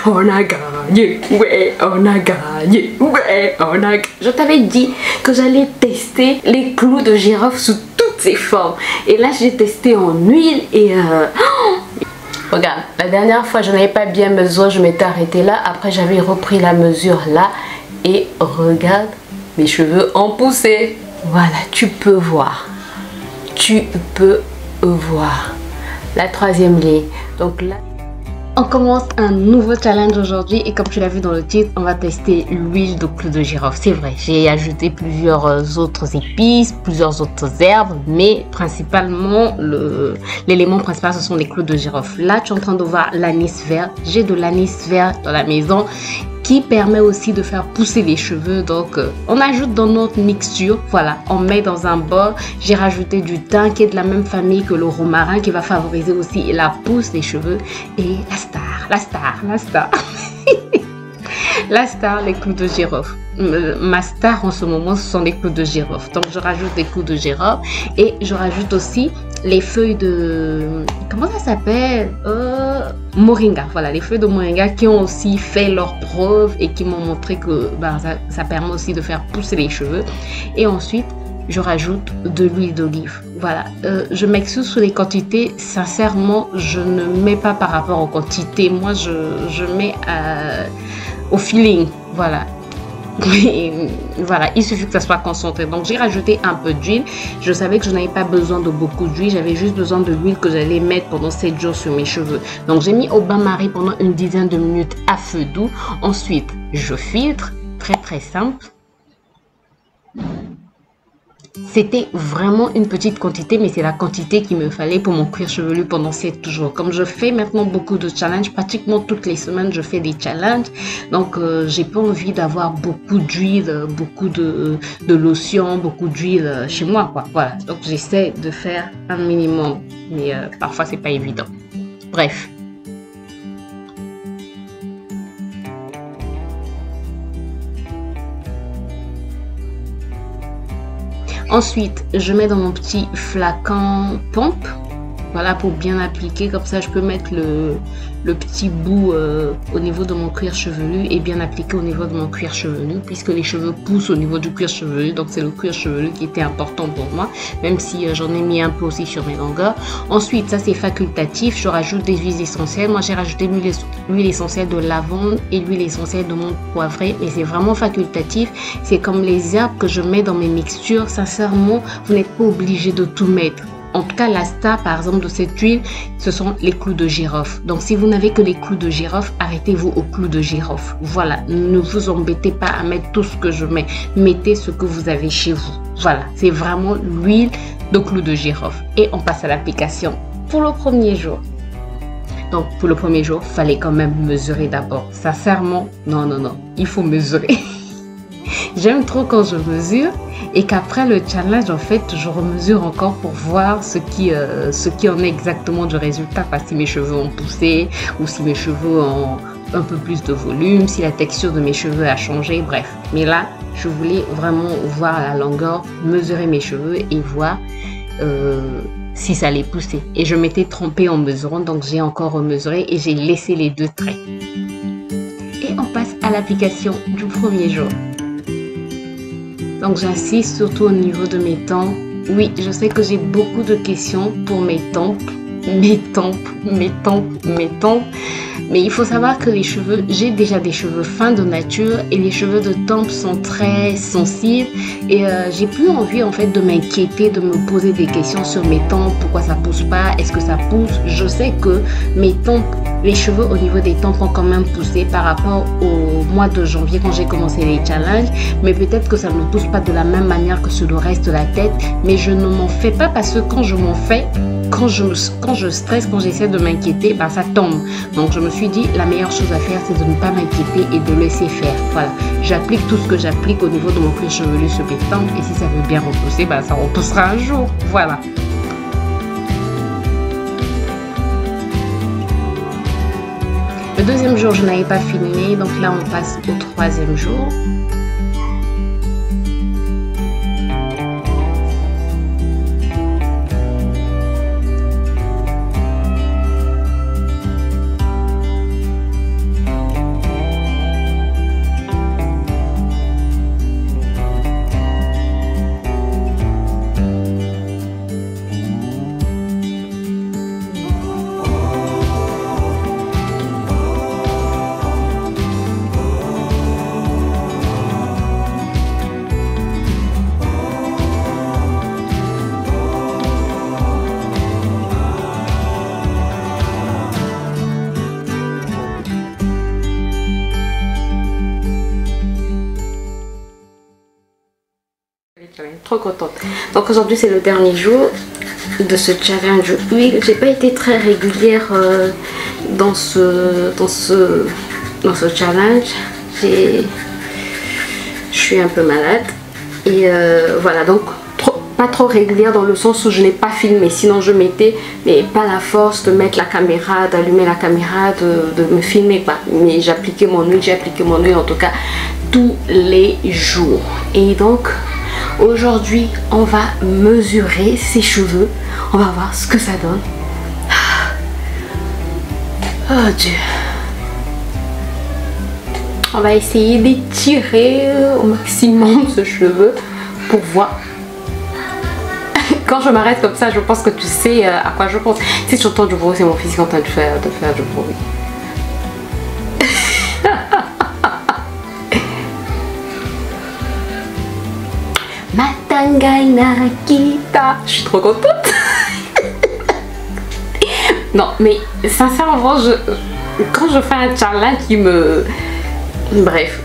On a gagné, ouais, on a gagné, ouais, on a gagné. Je t'avais dit que j'allais tester les clous de girofle sous toutes ses formes. Et là, j'ai testé en huile et... Regarde, la dernière fois, je n'avais pas bien mesure, je m'étais arrêtée là. Après, j'avais repris la mesure là. Et regarde, mes cheveux ont poussé. Voilà, tu peux voir. Tu peux voir. La troisième ligne. Donc là... On commence un nouveau challenge aujourd'hui et comme tu l'as vu dans le titre, on va tester l'huile de clou de girofle. C'est vrai, j'ai ajouté plusieurs autres épices, plusieurs autres herbes, mais principalement, l'élément principal, ce sont les clous de girofle. Là, tu es en train de voir l'anis vert. J'ai de l'anis vert dans la maison qui permet aussi de faire pousser les cheveux. Donc, on ajoute dans notre mixture, voilà, on met dans un bol. J'ai rajouté du thym qui est de la même famille que le romarin qui va favoriser aussi la pousse des cheveux. Et la star, la star, les clous de girofle. Ma star en ce moment, ce sont les clous de girofle. Donc, je rajoute des clous de girofle et je rajoute aussi les feuilles de... Comment ça s'appelle moringa. Voilà, les feuilles de moringa qui ont aussi fait leur preuve et qui m'ont montré que ça permet aussi de faire pousser les cheveux. Et ensuite, je rajoute de l'huile d'olive. Voilà, je m'excuse sur les quantités. Sincèrement, je ne mets pas par rapport aux quantités. Moi, je mets au feeling. Voilà. Et voilà, il suffit que ça soit concentré. Donc j'ai rajouté un peu d'huile. Je savais que je n'avais pas besoin de beaucoup d'huile. J'avais juste besoin de l'huile que j'allais mettre pendant 7 jours sur mes cheveux. Donc j'ai mis au bain-marie pendant une dizaine de minutes à feu doux. Ensuite, je filtre. Très simple. C'était vraiment une petite quantité, mais c'est la quantité qu'il me fallait pour mon cuir chevelu pendant 7 jours. Comme je fais maintenant beaucoup de challenges, pratiquement toutes les semaines, je fais des challenges. Donc, j'ai pas envie d'avoir beaucoup d'huile, beaucoup de lotion, beaucoup d'huile chez moi, quoi. Voilà. Donc, j'essaie de faire un minimum, mais parfois, c'est pas évident. Bref. Ensuite, je mets dans mon petit flacon pompe, voilà, pour bien appliquer. Comme ça, je peux mettre le petit bout au niveau de mon cuir chevelu et bien appliquer au niveau de mon cuir chevelu, puisque les cheveux poussent au niveau du cuir chevelu. Donc, c'est le cuir chevelu qui était important pour moi, même si j'en ai mis un peu aussi sur mes longueurs. Ensuite, ça, c'est facultatif. Je rajoute des huiles essentielles. Moi, j'ai rajouté l'huile essentielle de lavande et l'huile essentielle de menthe poivrée, mais c'est vraiment facultatif. C'est comme les herbes que je mets dans mes mixtures. Sincèrement, vous n'êtes pas obligé de tout mettre. En tout cas, la star, par exemple, de cette huile, ce sont les clous de girofle. Donc, si vous n'avez que les clous de girofle, arrêtez-vous aux clous de girofle. Voilà, ne vous embêtez pas à mettre tout ce que je mets. Mettez ce que vous avez chez vous. Voilà, c'est vraiment l'huile de clous de girofle. Et on passe à l'application pour le premier jour. Donc, pour le premier jour, il fallait quand même mesurer d'abord. Sincèrement, non, il faut mesurer. J'aime trop quand je mesure et qu'après le challenge, en fait, je remesure encore pour voir ce qui en est exactement du résultat. Parce que si mes cheveux ont poussé ou si mes cheveux ont un peu plus de volume, si la texture de mes cheveux a changé, bref. Mais là, je voulais vraiment voir la longueur, mesurer mes cheveux et voir si ça allait pousser. Et je m'étais trompée en mesurant, donc j'ai encore remesuré et j'ai laissé les 2 traits. Et on passe à l'application du premier jour. Donc j'insiste surtout au niveau de mes tempes. Oui, je sais que j'ai beaucoup de questions pour mes tempes. Mais il faut savoir que les cheveux, j'ai déjà des cheveux fins de nature et les cheveux de tempes sont très sensibles et j'ai plus envie en fait de m'inquiéter, de me poser des questions sur mes tempes, pourquoi ça pousse pas, est-ce que ça pousse. Je sais que mes tempes, les cheveux au niveau des tempes ont quand même poussé par rapport au mois de janvier quand j'ai commencé les challenges, mais peut-être que ça ne pousse pas de la même manière que sur le reste de la tête, mais je ne m'en fais pas parce que quand je m'en fais, quand je stresse, quand j'essaie de m'inquiéter, ça tombe. Donc je me suis dit, la meilleure chose à faire, c'est de ne pas m'inquiéter et de laisser faire. Voilà, j'applique tout ce que j'applique au niveau de mon cuir chevelu sur mes tempes et si ça veut bien repousser, ça repoussera un jour. Voilà. Le deuxième jour, je n'avais pas filmé, donc là on passe au troisième jour. trop contente. Donc aujourd'hui c'est le dernier jour de ce challenge huile. J'ai pas été très régulière dans ce challenge. Je suis un peu malade et voilà, donc pas trop régulière dans le sens où je n'ai pas filmé, sinon je mettais, mais pas la force de mettre la caméra, d'allumer la caméra, de me filmer pas. Mais j'ai appliqué mon huile en tout cas tous les jours. Et donc aujourd'hui on va mesurer ses cheveux, on va voir ce que ça donne. Oh Dieu. On va essayer d'étirer au maximum ce cheveu pour voir. Quand je m'arrête comme ça, je pense que tu sais à quoi je pense. Si tu entends du bruit, c'est mon fils qui est en train de faire du bruit. Matangaina kita. Je suis trop contente. Non, mais sincèrement, quand je fais un challenge qui me... Bref,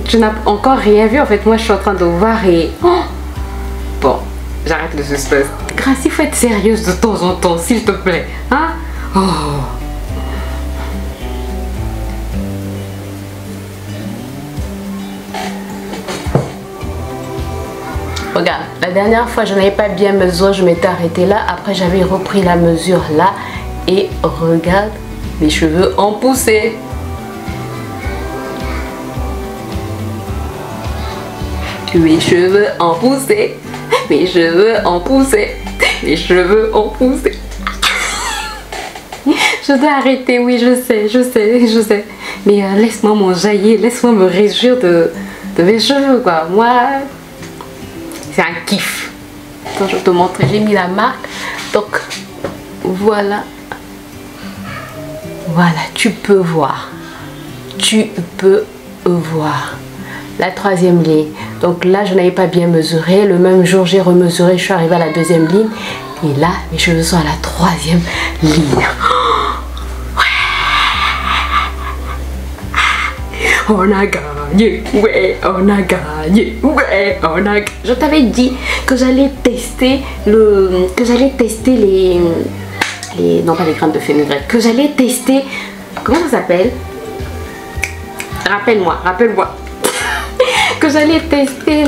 tu n'as encore rien vu. En fait, moi, je suis en train de voir et... Oh, bon, j'arrête le suspense. Gracie, faut être sérieuse de temps en temps, s'il te plaît. Hein? Oh. Regarde, la dernière fois, je n'avais pas bien mesuré, je m'étais arrêtée là. Après, j'avais repris la mesure là. Et regarde, mes cheveux ont poussé. Mes cheveux ont poussé. Mes cheveux ont poussé. Mes cheveux ont poussé. Je dois arrêter, oui, je sais. Mais laisse-moi m'en jaillir, laisse-moi me réjouir de mes cheveux, quoi. Moi, c'est un kiff. Attends, je vais te montrer, j'ai mis la marque. Donc, voilà. Voilà, tu peux voir. Tu peux voir. La troisième ligne. Donc là, je n'avais pas bien mesuré. Le même jour, j'ai remesuré. Je suis arrivée à la deuxième ligne. Et là, mes cheveux sont à la troisième ligne. On a gagné. Ouais, on a gagné. Ouais, on a gagné. Je t'avais dit que j'allais tester non pas les graines de fenugrec, que j'allais tester, comment ça s'appelle, rappelle-moi que j'allais tester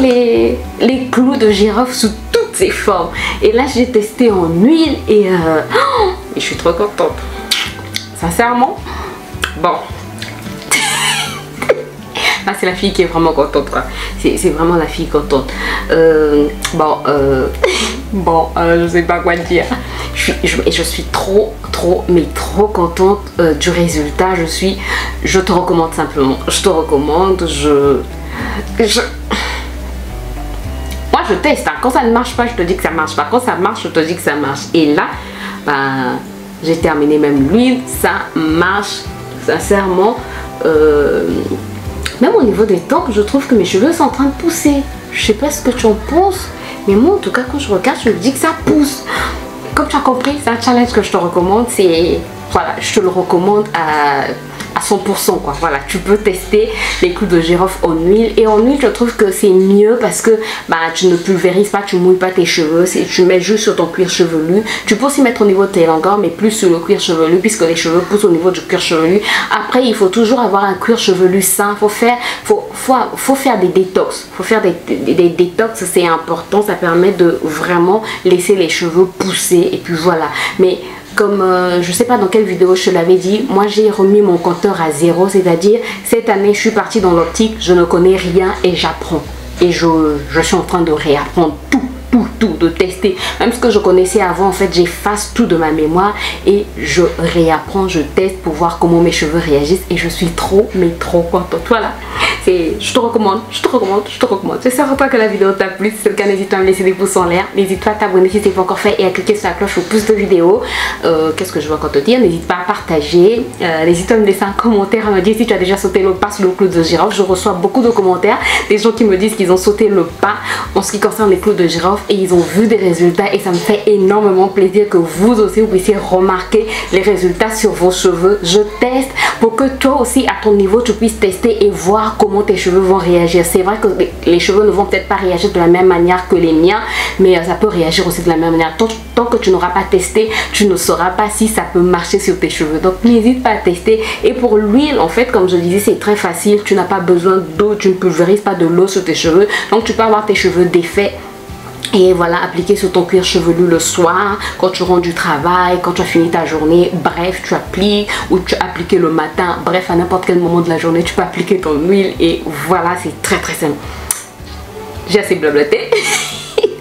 les clous de girofle sous toutes ses formes. Et là j'ai testé en huile et je suis trop contente, sincèrement. Bon. Ah, c'est la fille qui est vraiment contente, quoi. C'est vraiment la fille contente. Je sais pas quoi dire. Je suis trop contente du résultat. Je te recommande simplement. Je te recommande. Moi, je teste. Hein. Quand ça ne marche pas, je te dis que ça marche pas. Quand ça marche, je te dis que ça marche. Et là, j'ai terminé même l'huile. Ça marche, sincèrement. Même au niveau des tempes, je trouve que mes cheveux sont en train de pousser. Je sais pas ce que tu en penses, mais moi en tout cas quand je regarde, je me dis que ça pousse. Comme tu as compris, c'est un challenge que je te recommande. Voilà, je te le recommande à 100%, quoi. Voilà, tu peux tester les clous de girofle en huile. Et en huile, je trouve que c'est mieux parce que tu ne pulvérises pas, tu mouilles pas tes cheveux. Tu mets juste sur ton cuir chevelu. Tu peux aussi mettre au niveau de tes longueurs, mais plus sur le cuir chevelu puisque les cheveux poussent au niveau du cuir chevelu. Après, il faut toujours avoir un cuir chevelu sain. Faut faire des détox. Faut faire des détox, c'est important. Ça permet de vraiment laisser les cheveux pousser. Et puis voilà. Mais comme je sais pas dans quelle vidéo je te l'avais dit, moi j'ai remis mon compteur à 0, c'est-à-dire cette année je suis partie dans l'optique, je ne connais rien et j'apprends. Et je suis en train de réapprendre tout, de tester. Même ce que je connaissais avant, en fait, j'efface tout de ma mémoire et je réapprends, je teste pour voir comment mes cheveux réagissent et je suis trop contente. Voilà. Je te recommande. J'espère que la vidéo t'a plu. Si c'est le cas, n'hésite pas à me laisser des pouces en l'air. N'hésite pas à t'abonner si ce n'est pas encore fait et à cliquer sur la cloche pour plus de vidéos. Qu'est-ce que je veux encore te dire? N'hésite pas à partager. N'hésite pas à me laisser un commentaire, à me dire si tu as déjà sauté le pas sur le clou de girofle. Je reçois beaucoup de commentaires. Des gens qui me disent qu'ils ont sauté le pas en ce qui concerne les clous de girofle et ils ont vu des résultats et ça me fait énormément plaisir que vous aussi vous puissiez remarquer les résultats sur vos cheveux. Je teste pour que toi aussi à ton niveau tu puisses tester et voir comment comment tes cheveux vont réagir. C'est vrai que les cheveux ne vont peut-être pas réagir de la même manière que les miens, mais ça peut réagir aussi de la même manière. Tant que tu n'auras pas testé, tu ne sauras pas si ça peut marcher sur tes cheveux. Donc n'hésite pas à tester. Et pour l'huile, en fait, comme je disais, c'est très facile. Tu n'as pas besoin d'eau, tu ne pulvérises pas de l'eau sur tes cheveux. Donc tu peux avoir tes cheveux défaits. Et voilà, appliquer sur ton cuir chevelu le soir, quand tu rentres du travail, quand tu as fini ta journée, bref, tu appliques, ou tu appliques le matin, bref, à n'importe quel moment de la journée, tu peux appliquer ton huile et voilà, c'est très très simple. J'ai assez blablaté.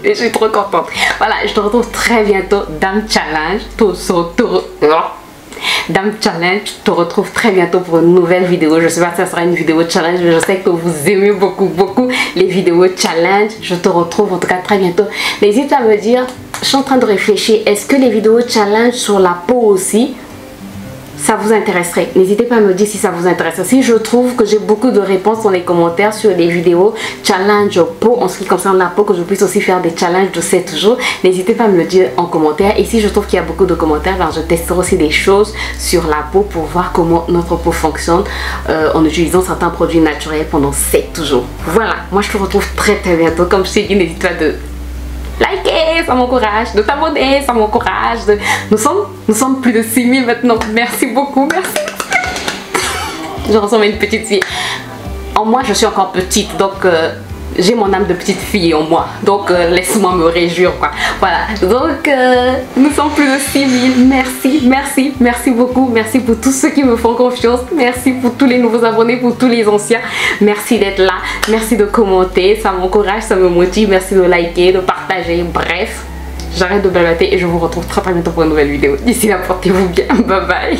Et je suis trop contente. Voilà, je te retrouve très bientôt dans le challenge. Dame Challenge, je te retrouve très bientôt pour une nouvelle vidéo. Je sais pas si ça sera une vidéo challenge, mais je sais que vous aimez beaucoup les vidéos challenge. Je te retrouve en tout cas très bientôt. N'hésite pas à me dire, je suis en train de réfléchir, est-ce que les vidéos challenge sur la peau aussi, ça vous intéresserait? N'hésitez pas à me dire si ça vous intéresse. Si je trouve que j'ai beaucoup de réponses dans les commentaires sur les vidéos challenge peau, en ce qui concerne la peau, que je puisse aussi faire des challenges de 7 jours, n'hésitez pas à me le dire en commentaire. Et si je trouve qu'il y a beaucoup de commentaires, ben je testerai aussi des choses sur la peau pour voir comment notre peau fonctionne en utilisant certains produits naturels pendant 7 jours. Voilà, moi je te retrouve très bientôt. Comme je t'ai dit, n'hésite pas de liker, ça m'encourage, de t'abonner, ça m'encourage. Nous sommes plus de 6000 maintenant. Merci beaucoup, merci. Je ressemble à une petite fille. En moi, je suis encore petite, donc j'ai mon âme de petite fille en moi. Donc laisse-moi me réjouir, quoi. Voilà, donc nous sommes plus de 6000. Merci beaucoup. Merci pour tous ceux qui me font confiance. Merci pour tous les nouveaux abonnés, pour tous les anciens. Merci d'être là, merci de commenter, ça m'encourage, ça me motive. Merci de liker, de partager, bref. J'arrête de blablater et je vous retrouve très bientôt pour une nouvelle vidéo. D'ici là, portez-vous bien, bye bye.